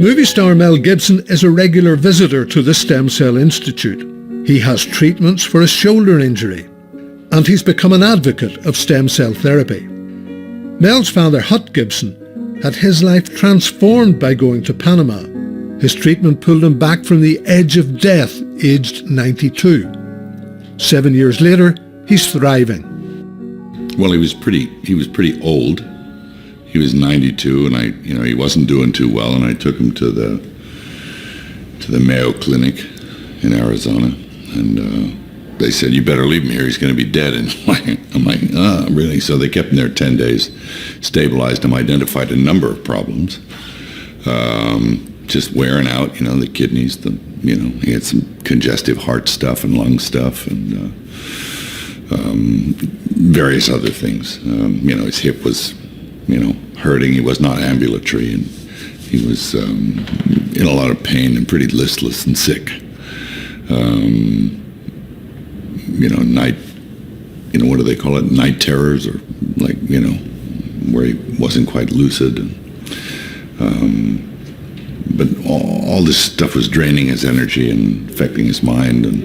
Movie star Mel Gibson is a regular visitor to the Stem Cell Institute. He has treatments for a shoulder injury, and he's become an advocate of stem cell therapy. Mel's father, Hut Gibson, had his life transformed by going to Panama. His treatment pulled him back from the edge of death, aged 92. 7 years later, he's thriving. Well, he was pretty old. He was 92, and he wasn't doing too well, and I took him to the Mayo Clinic in Arizona, and they said, "You better leave him here. He's going to be dead." And I'm like, really? So they kept him there 10 days, stabilized him, identified a number of problems, just wearing out, the kidneys, he had some congestive heart stuff and lung stuff, and various other things. His hip was, hurting. He was not ambulatory, and he was in a lot of pain and pretty listless and sick. Night, what do they call it? Night terrors, or where he wasn't quite lucid. But all this stuff was draining his energy and affecting his mind, and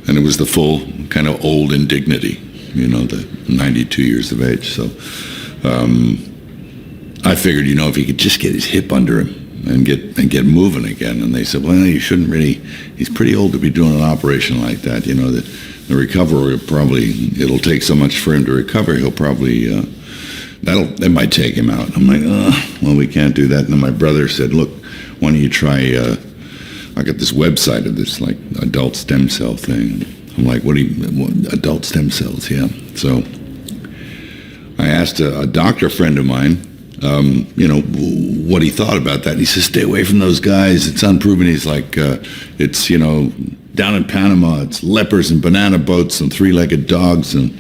it was the full kind of old indignity, the 92 years of age. So I figured, if he could just get his hip under him and get moving again. And they said, well, you shouldn't really, he's pretty old to be doing an operation like that. The recovery it'll take so much for him to recover. He'll probably, that might take him out. I'm like, well, we can't do that. And then my brother said, look, why don't you try, I got this website of this like adult stem cell thing. I'm like, what adult stem cells? Yeah. So I asked a doctor friend of mine, what he thought about that. And he says, stay away from those guys. It's unproven. He's like, it's, down in Panama, it's lepers and banana boats and three-legged dogs. And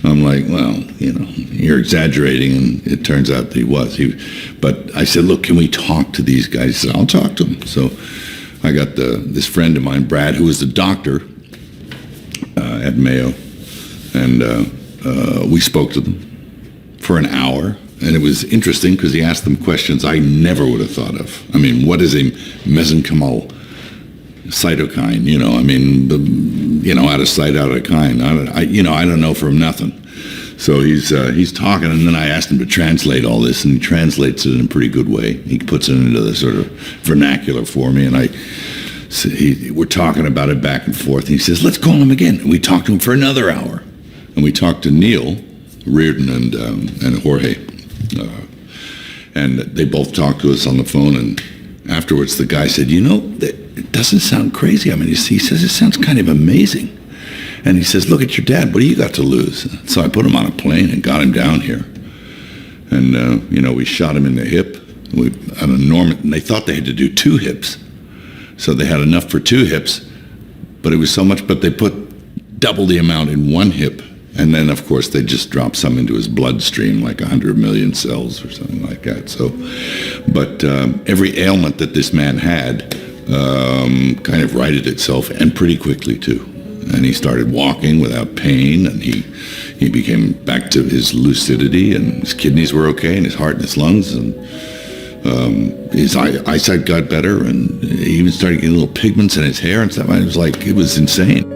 I'm like, well, you're exaggerating. And it turns out that he was. But I said, look, can we talk to these guys? He said, I'll talk to them. So I got this friend of mine, Brad, who was the doctor at Mayo. And we spoke to them for an hour. And it was interesting because he asked them questions I never would have thought of. I mean, what is a mesenchymal cytokine? Out of sight, out of kind. I don't know from nothing. So he's talking, and then I asked him to translate all this, and he translates it in a pretty good way. He puts it into the sort of vernacular for me, and we're talking about it back and forth. And he says, let's call him again. And we talked to him for another hour. And we talked to Neil Reardon and Jorge. And they both talked to us on the phone, and afterwards the guy said, it doesn't sound crazy. I mean, he says, it sounds kind of amazing. And he says, look at your dad. What do you got to lose? So I put him on a plane and got him down here. And, we shot him in the hip. And they thought they had to do 2 hips. So they had enough for 2 hips, but it was so much, but they put double the amount in 1 hip. And then, of course, they just dropped some into his bloodstream, like 100 million cells or something like that. So, but every ailment that this man had kind of righted itself, and pretty quickly, too. And he started walking without pain, and he became back to his lucidity, and his kidneys were okay, and his heart and his lungs, and his eyesight got better, and he even started getting little pigments in his hair and stuff. It was insane.